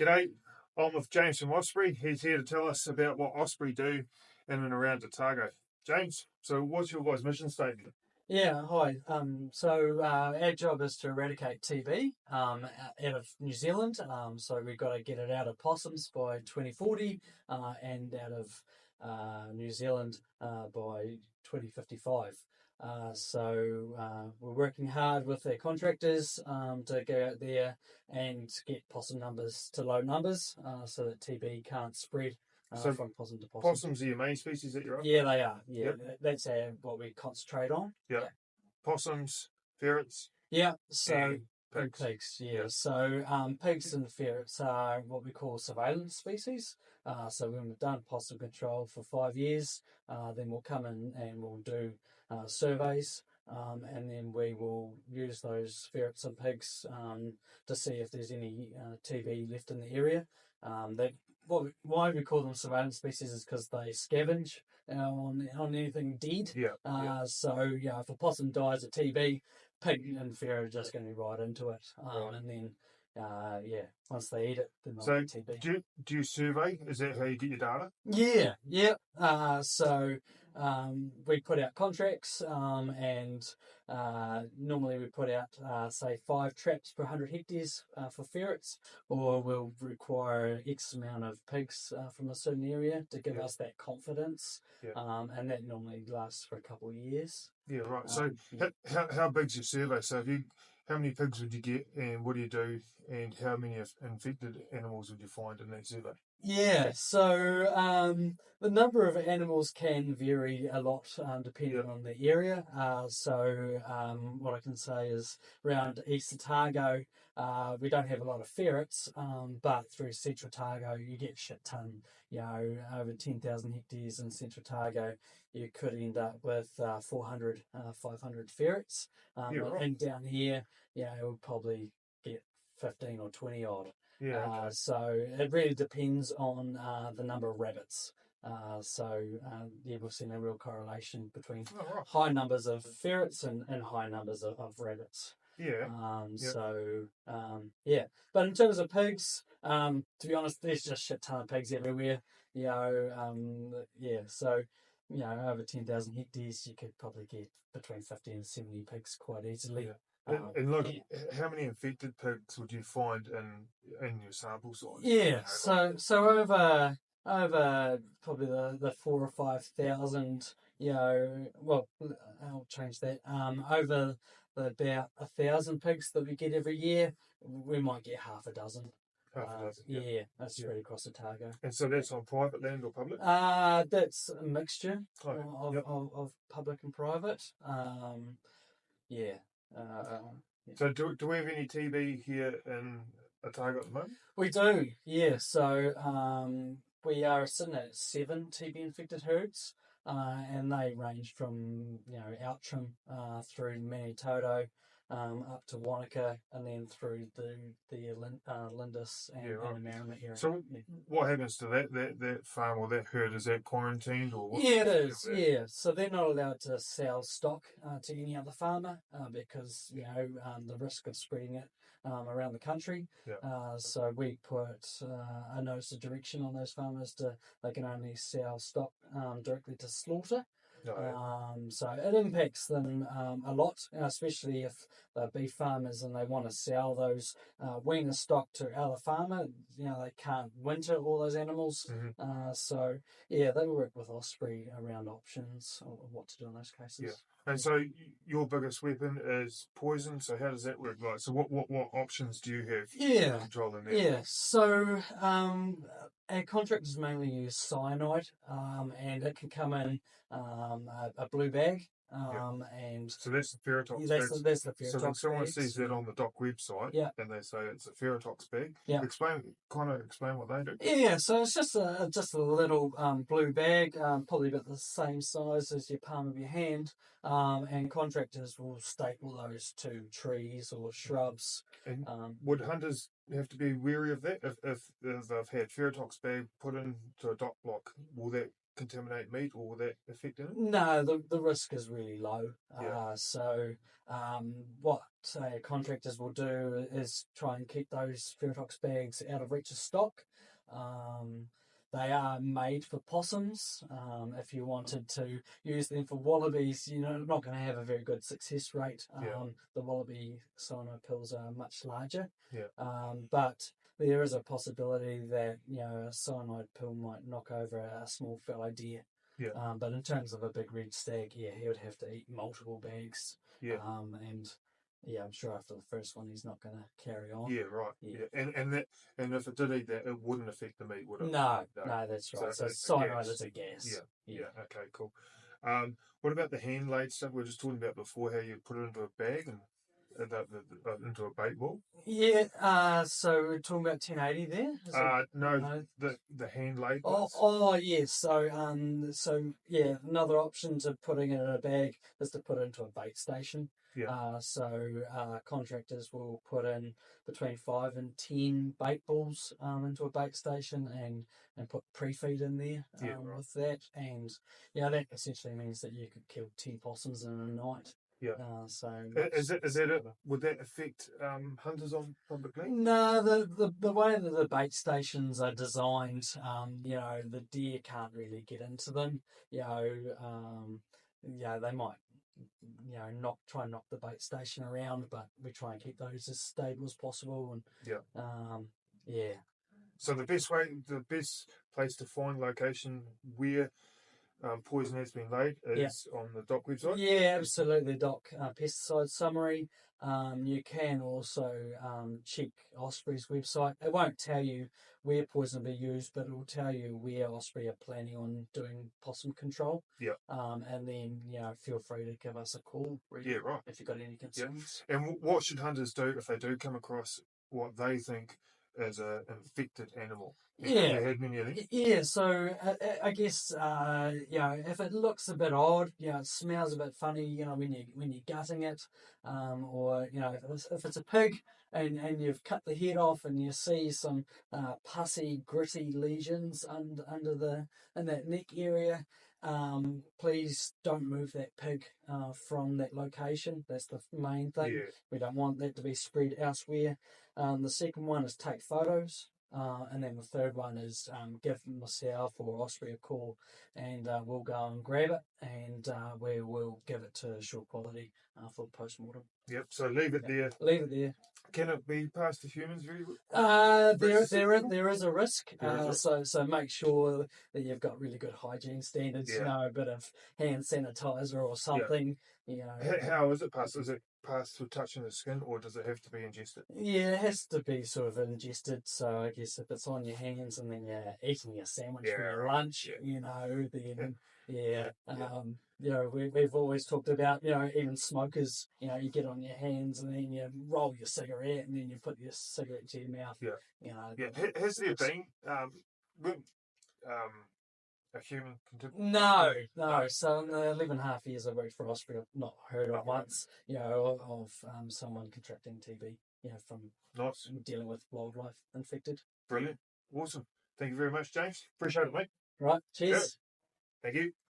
G'day, I'm with James from Osprey. He's here to tell us about what Osprey do in and around Otago. James, so what's your guys' mission statement? Yeah, hi. Our job is to eradicate TB out of New Zealand. So we've got to get it out of possums by 2040 and out of New Zealand by 2055. We're working hard with our contractors to go out there and get possum numbers to low numbers so that TB can't spread So from possum to possum. Possums are your main species that you're after? Yeah, they are. Yeah, Yep. that's what we concentrate on. Yep. Possums, ferrets, Yeah, so and pigs. pigs, yeah. Yep. So pigs and ferrets are what we call surveillance species. So when we've done possum control for 5 years, then we'll come in and we'll do surveys, and then we will use those ferrets and pigs to see if there's any TB left in the area. Why we call them surveillance species is because they scavenge on anything dead. Yeah. If a possum dies of TB, pig and ferret are just going to be right into it. Right. And then, once they eat it, then they'll So get TB. do you survey? Is that how you get your data? Yeah. We put out contracts, and normally we put out, say, 5 traps per 100 hectares for ferrets, or we'll require X amount of pigs from a certain area to give us that confidence, and that normally lasts for a couple of years. Yeah, right. So how big's your survey? So how many pigs would you get, and what do you do, and how many infected animals would you find in that survey? Yeah, so the number of animals can vary a lot depending on the area. What I can say is around East Otago, we don't have a lot of ferrets, but through Central Otago, you get shit ton. Over 10,000 hectares in Central Otago, you could end up with 400, 500 ferrets. And down here, we'll probably get 15 or 20 odd. Yeah. Okay. So it really depends on the number of rabbits. We've seen a real correlation between high numbers of ferrets and high numbers of rabbits. Yeah. But in terms of pigs, to be honest, there's just shit ton of pigs everywhere. Over 10,000 hectares, you could probably get between 50 and 70 pigs quite easily. Yeah. And look, how many infected pigs would you find in your sample size? Yeah, so over probably the 4,000 or 5,000, I'll change that. Over about 1,000 pigs that we get every year, we might get half a dozen. That's spread across Otago. And so that's on private land or public? That's a mixture of public and private. So do we have any TB here in Otago at the moment? We do, yeah. So we are sitting at 7 TB infected herds, and they range from Outram through Manitoto, up to Wanaka, and then through the Lindis and the Marama area. So what happens to that farm or that herd? Is that quarantined or what? Yeah, it is. Yeah, so they're not allowed to sell stock to any other farmer because the risk of spreading it around the country. So we put a notice of direction on those farmers they can only sell stock directly to slaughter. So it impacts them a lot, especially if they're beef farmers and they want to sell those weaner stock to other farmer. They can't winter all those animals. They work with Osprey around options of what to do in those cases. Yeah. And so your biggest weapon is poison. So how does that work? Like, so what options do you have for controlling that? Yeah. So our contractors mainly use cyanide, and it can come in a blue bag. And so that's the Ferretox bag. That's the Ferretox. So when someone sees that on the DOC website, and they say it's a Ferretox bag, explain what they do. Yeah, so it's just a little blue bag, probably about the same size as your palm of your hand, and contractors will staple those to trees or shrubs. And would hunters have to be wary of that if they've had Ferretox bag put into a DOC block? Will that contaminate meat, or will that affect it? No, the risk is really low. Yeah. What contractors will do is try and keep those Ferritox bags out of reach of stock. They are made for possums. If you wanted to use them for wallabies, you're not going to have a very good success rate. The wallaby cyanide pills are much larger. But there is a possibility that a cyanide pill might knock over a small fallow deer. But in terms of a big red stag, he would have to eat multiple bags. I'm sure after the first one, he's not going to carry on. Yeah, right. And if it did eat that, it wouldn't affect the meat, would it? No, that's right. So cyanide is a gas. Yeah. Okay, cool. What about the hand laid stuff we were just talking about before? How you put it into a bag and into a bait ball? Yeah. So we're talking about 1080 there. No, the hand laid. Oh, yes. So another option to putting it in a bag is to put it into a bait station. Contractors will put in between 5 and 10 bait balls into a bait station and put pre-feed in there with that. And that essentially means that you could kill 10 possums in a night. Is that it? Would that affect hunters on public land? No, the way that the bait stations are designed, the deer can't really get into them. They might try and knock the bait station around, but we try and keep those as stable as possible. And So the best place to find location where poison has been laid is on the DOC website? Yeah, absolutely. DOC pesticide summary. You can also check Osprey's website. It won't tell you where poison will be used, but it will tell you where Osprey are planning on doing possum control. And then, feel free to give us a call. Right. If you've got any concerns. And what should hunters do if they do come across what they think is an infected animal? So I guess if it looks a bit odd, it smells a bit funny, when you're gutting it, or if it's a pig and you've cut the head off and you see some pussy, gritty lesions in that neck area. Please don't move that pig from that location. That's the main thing. We don't want that to be spread elsewhere. The second one is take photos. And then the third one is give myself or Osprey a call, and we'll go and grab it, and we will give it to Sure Quality for post-mortem. Yep, so leave it there. Leave it there. Can it be passed to humans? There is a risk. So make sure that you've got really good hygiene standards. A bit of hand sanitizer or something. How is it passed? Is it passed through touching the skin, or does it have to be ingested? Yeah, it has to be sort of ingested. So I guess if it's on your hands and then you're eating your sandwich for your lunch, then. We've always talked about, even smokers, you get on your hands and then you roll your cigarette and then you put your cigarette to your mouth. Has there been a human contamination? No. So in the 11.5 years I worked for Osprey, I've not heard of once, of someone contracting TB, from dealing with wildlife infected. Brilliant. Awesome. Thank you very much, James. Appreciate it, mate. Right. Cheers. Thank you.